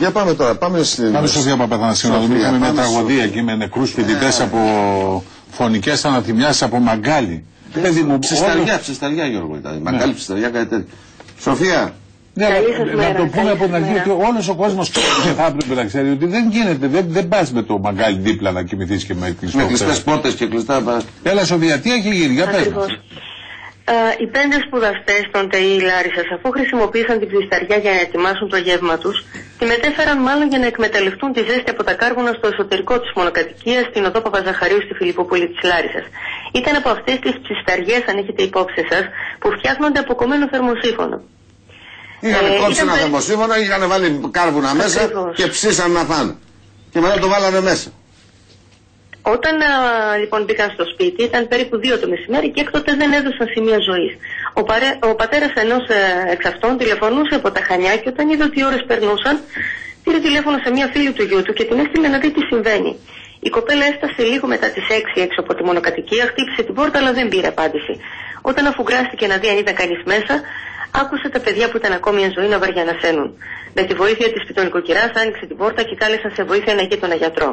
Για πάμε τώρα, πάμε στην... Πάμε Σοφία Παπαθανασίου, να δούμε μια τραγωδία εκεί με νεκρούς φοιτητές από φωνικές αναθυμιάσεις από μαγκάλι. Ψισταριά Γιώργο ήταν, μαγκάλι ψισταριά, κάτι τέτοιο. Σοφία. Ναι, να το πούμε από την αρχή ότι όλος ο κόσμος θα έπρεπε να ξέρει ότι δεν γίνεται, δεν πας με το μαγκάλι δίπλα να κοιμηθείς και με κλειστές πόρτες και κλειστά. Έλα Σοφία, τι έχει γίνει, για πες μας. Οι 5 σπουδαστές των ΤΕΙ Λάρισσας, αφού χρησιμοποίησαν την ψισταριά για να ετοιμάσουν το γεύμα τους, τη μετέφεραν μάλλον για να εκμεταλλευτούν τη ζέστη από τα κάρβουνα στο εσωτερικό της μονοκατοικίας στην οδό Παπαζαχαρίου στη Φιλιπποπόλη της Λάρισσας. Ήταν από αυτές τις ψισταριές, αν έχετε υπόψη σας, που φτιάχνονται από κομμένο θερμοσύφωνο. Είχαν κόψει ένα θερμοσύφωνο, είχαν βάλει κάρβουνα μέσα και ψήσαν να φάνε. Και μετά το βάλανε μέσα. Όταν λοιπόν μπήκαν στο σπίτι, ήταν περίπου 2 το μεσημέρι και έκτοτε δεν έδωσαν σημεία ζωής. Ο πατέρας ενός εξ αυτών τηλεφωνούσε από τα Χανιά και όταν είδε ότι οι ώρες περνούσαν, πήρε τηλέφωνο σε μια φίλη του γιού του και την έστειλε να δει τι συμβαίνει. Η κοπέλα έφτασε λίγο μετά τις 6 έξω από τη μονοκατοικία, χτύπησε την πόρτα αλλά δεν πήρε απάντηση. Όταν αφουγκράστηκε να δει αν ήταν κανείς μέσα, άκουσε τα παιδιά που ήταν ακόμη εν ζωή να βαριανασαίνουν. Με τη βοήθεια της πιτονικοκυράς άνοιξε την πόρτα και κάλεσαν σε βοήθεια ένα γείτονα γιατρό.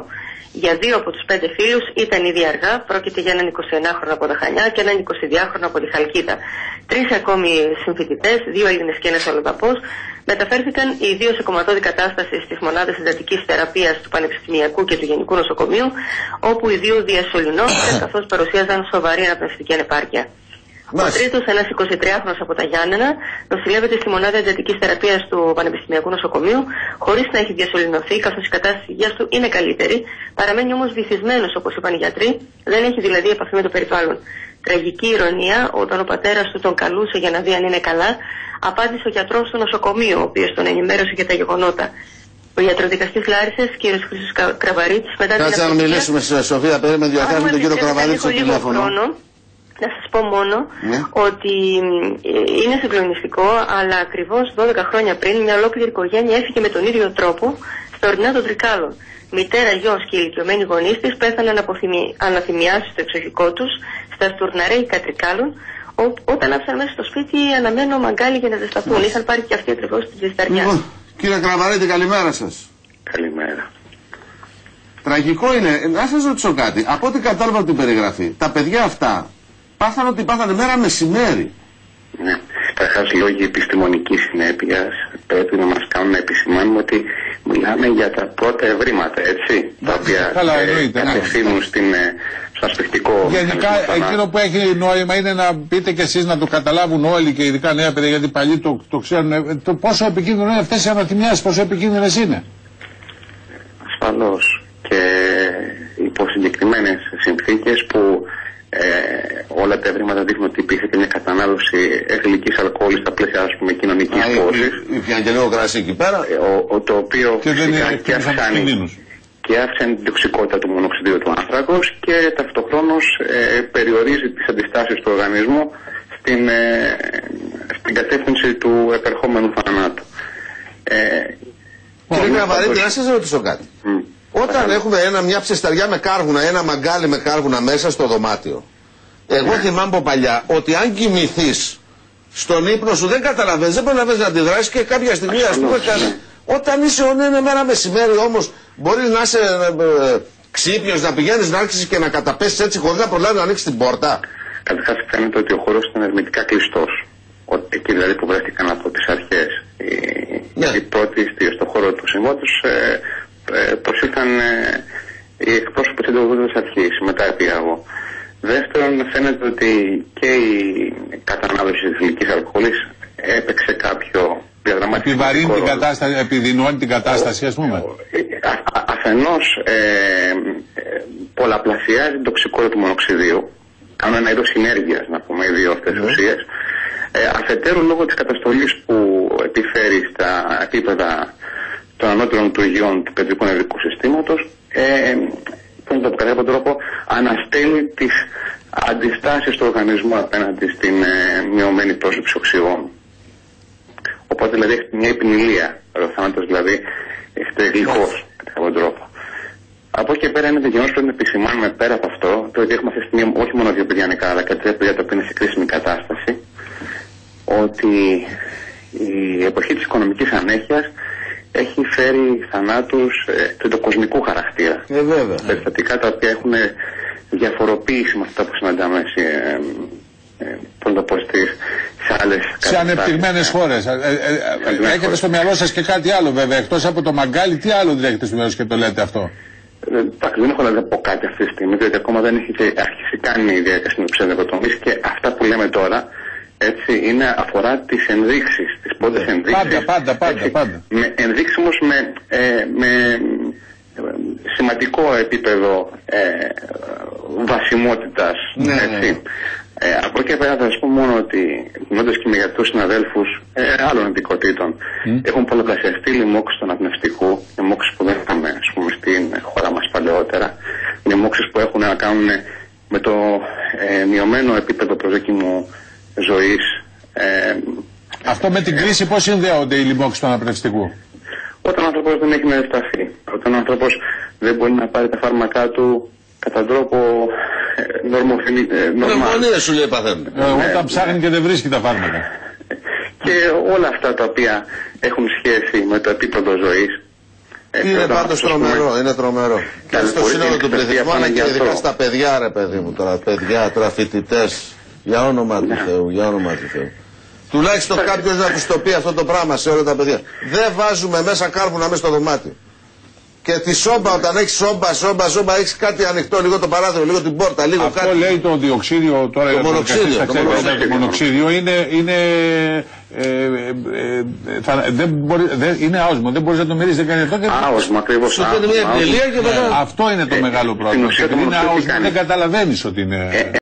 Για 2 από τους 5 φίλους ήταν ήδη αργά, πρόκειται για έναν 21χρονο από τα Χανιά και έναν 22χρονο από τη Χαλκίδα. 3 ακόμη συμφοιτητές, 2 Έλληνες και ένας αλλοδαπός, μεταφέρθηκαν οι 2 σε κομματώδη κατάσταση στις μονάδες εντατικής θεραπείας του Πανεπιστημιακού και του Γενικού Νοσοκομείου, όπου οι 2 διασωληνώθηκαν καθώς παρουσίαζαν σοβαρή αναπνευστική ανεπάρκεια. Ο τρίτος, ένας 23χρονος από τα Γιάννενα, νοσηλεύεται στη μονάδα εντατικής θεραπείας του Πανεπιστημιακού Νοσοκομείου, χωρίς να έχει διασωληνωθεί, καθώς η κατάσταση υγείας του είναι καλύτερη. Παραμένει όμως βυθισμένος, όπως είπαν οι γιατροί, δεν έχει δηλαδή επαφή με το περιβάλλον. Τραγική ηρωνία, όταν ο πατέρας του τον καλούσε για να δει αν είναι καλά, απάντησε ο γιατρός του νοσοκομείου, ο οποίος τον ενημέρωσε για τα γεγονότα. Ο ιατροδικαστής Λάρισσας, κ. Χρήστος Κραβαρίτης, μετά την Κάτσε να μιλήσουμε, Σοφία, με διαθέσουμε τον κύριο Κραβαρίτη στο τηλέφωνο. Να σας πω μόνο ότι είναι συγκλονιστικό, αλλά ακριβώς 12 χρόνια πριν μια ολόκληρη οικογένεια έφυγε με τον ίδιο τρόπο στα ορεινά των Τρικάλων. Μητέρα, γιος και ηλικιωμένοι γονείς της πέθαναν από αναθυμιάσεις στο εξοχικό τους στα Στουρναρέικα Τρικάλων, όταν άφησαν μέσα στο σπίτι αναμένο μαγκάλι για να ζεσταθούν. Είχαν πάρει και αυτοί ακριβώς την ψισταριά. Κύριε Κραβαρίτη, καλημέρα σας. Καλημέρα. Τραγικό είναι, να σας ρωτήσω κάτι. Από ό,τι κατάλαβα από την περιγραφή, τα παιδιά αυτά πάθανε ότι πάθανε μέρα μεσημέρι. Ναι. Καταρχάς, λόγοι επιστημονικής συνέπειας πρέπει να μας κάνουν να επισημάνουμε ότι μιλάμε για τα πρώτα ευρήματα, έτσι, τα οποία κατευθύνουν στο ασφυκτικό. Γενικά, εκείνο που έχει νόημα είναι να πείτε κι εσείς να το καταλάβουν όλοι και ειδικά νέα παιδιά, γιατί παλιοί το ξέρουν, το πόσο επικίνδυνο είναι αυτές οι αναθυμιάσεις, πόσο επικίνδυνες είναι. Ασφαλώς. Και υπό συγκεκριμένες συνθήκες που όλα τα ευρήματα δείχνουν ότι υπήρχε και μια κατανάλωση εθιλικής αλκοόλης στα πλαίσια, ας πούμε, κοινωνικής πόσης. Υπήρχε και λίγο κρασί εκεί πέρα. Το οποίο και αύξανε την τοξικότητα του μονοξυδίου του άνθρακος και ταυτοχρόνως περιορίζει τις αντιστάσεις του οργανισμού στην κατεύθυνση του επερχόμενου θανάτου. Κύριε Κραβαρίτη, να σας ρωτήσω κάτι. Όταν έχουμε μια ψισταριά με κάρβουνα, ένα μαγκάλι με κάρβουνα μέσα στο δωμάτιο, εγώ θυμάμαι από παλιά ότι αν κοιμηθείς στον ύπνο σου δεν καταλαβαίνεις, δεν προλαβαίνεις να αντιδράσεις και κάποια στιγμή, ας πούμε, όταν είσαι ένα μέρα μεσημέρι όμως, μπορείς να είσαι ξύπνιος, να πηγαίνεις να άρχισεις και να καταπέσεις έτσι χωρίς να προλάβεις να ανοίξεις την πόρτα. Καταρχάς φαίνεται ότι ο χώρος ήταν ερμητικά κλειστός. Εκεί δηλαδή που βρέθηκαν από τις αρχές. Οι πρώτοι στο χώρο του συμβότους προσήλθαν οι εκπρόσωποι της εντολής αρχής, μετά πήγα εγώ. Δεύτερον, φαίνεται ότι και η κατανάλωση της εθιλικής αλκοόλης έπαιξε κάποιο διαδραματικό ρόλο. Επιβαρύνει την κατάσταση, επιδεινώνει την κατάσταση, ας πούμε. Αφενός πολλαπλασιάζει την τοξικότητα του μονοξυδίου, κάνουν ένα είδος συνέργειας, να πούμε, οι δύο αυτές ουσίες. Αφετέρου, λόγω της καταστολής που επιφέρει στα επίπεδα των ανώτερων του υγιών του κεντρικού νευρικού συστήματος, πώς να το πω κατά κάποιο τρόπο, αναστέλει τις αντιστάσεις του οργανισμού απέναντι στην μειωμένη πρόσληψη οξυγόνου. Οπότε δηλαδή έχει μια επινηλία, ο θάνατος δηλαδή έχετε γλυκός κατά κάποιο τρόπο. Από εκεί και πέρα είναι το γεγονός που πρέπει να επισημάνουμε πέρα από αυτό, το ότι έχουμε αυτή τη στιγμή όχι μόνο δύο παιδιά νεκρά, αλλά και τρία παιδιά τα οποία είναι σε κρίσιμη κατάσταση, ότι η εποχή της οικονομικής ανέχειας έχει φέρει θανάτους τριτοκοσμικού χαρακτήρα. Βέβαια. Περιστατικά τα οποία έχουν διαφοροποίηση με αυτά που συναντάμε σε άλλες σε ανεπτυγμένες χώρες. Έχετε στο μυαλό σας και κάτι άλλο βέβαια, εκτός από το μαγκάλι, τι άλλο δεν έχετε στο μυαλό σας και το λέτε αυτό? Δεν έχω να πω κάτι αυτή τη στιγμή, διότι ακόμα δεν έχει αρχίσει καν η διαδικασία ψευδοκοτομής και αυτά που λέμε τώρα, έτσι, αφορά τις ενδείξεις, τις πρώτες ενδείξεις. Πάντα. Με ενδείξεις όμως με σημαντικό επίπεδο βασιμότητας, έτσι. Από εκεί πέρα θα σας πω μόνο ότι, μιλώντας και με γιατρούς συναδέλφους άλλων ειδικοτήτων, έχουν πολλαπλασιαστεί λοιμώξεις του αναπνευστικού, λοιμώξεις που δεν είχαμε, ας πούμε, στην χώρα μας παλαιότερα, λοιμώξεις που έχουν να κάνουν με το μειωμένο επίπεδο προσδόκιμου ζωής. Αυτό με την κρίση πώς συνδέονται οι λοιμώξεις του αναπνευστικού? Όταν ο άνθρωπος δεν έχει να ευσταθεί, όταν ο άνθρωπος δεν μπορεί να πάρει τα φάρμακά του κατά τρόπο νορμαλία σου λέει παθαίνουν. Όταν ψάχνει και δεν βρίσκει τα φάρμακα. Και όλα αυτά τα οποία έχουν σχέση με το επίπεδο ζωής. Είναι πάντως τρομερό, είναι τρομερό. Και στο σύνολο του πληθυσμού, αλλά και ειδικά στα παιδιά, ρε παιδί μου, τώρα φοιτητές, για όνομα του Θεού, για όνομα του Θεού. Τουλάχιστον κάποιος να τους το πει αυτό το πράγμα σε όλα τα παιδιά. Δεν βάζουμε μέσα κάρβουνα μέσα στο δωμάτιο. Και τη σόμπα, όταν έχεις σόμπα, έχεις κάτι ανοιχτό, λίγο το παράθυρο, λίγο την πόρτα, λίγο αυτό κάτι. Αυτό λέει το διοξίδιο τώρα. Το μονοξίδιο. Το μονοξίδιο είναι άοσμο, δεν μπορείς να το μυρίσεις, δεν κάνει αυτό. Άοσμο, ακριβώς. Σου παίρνει μια επιλία και μετά. Αυτό είναι το μεγάλο πρόβλημα. Είναι άοσμο, δεν καταλαβαίνεις ότι είναι.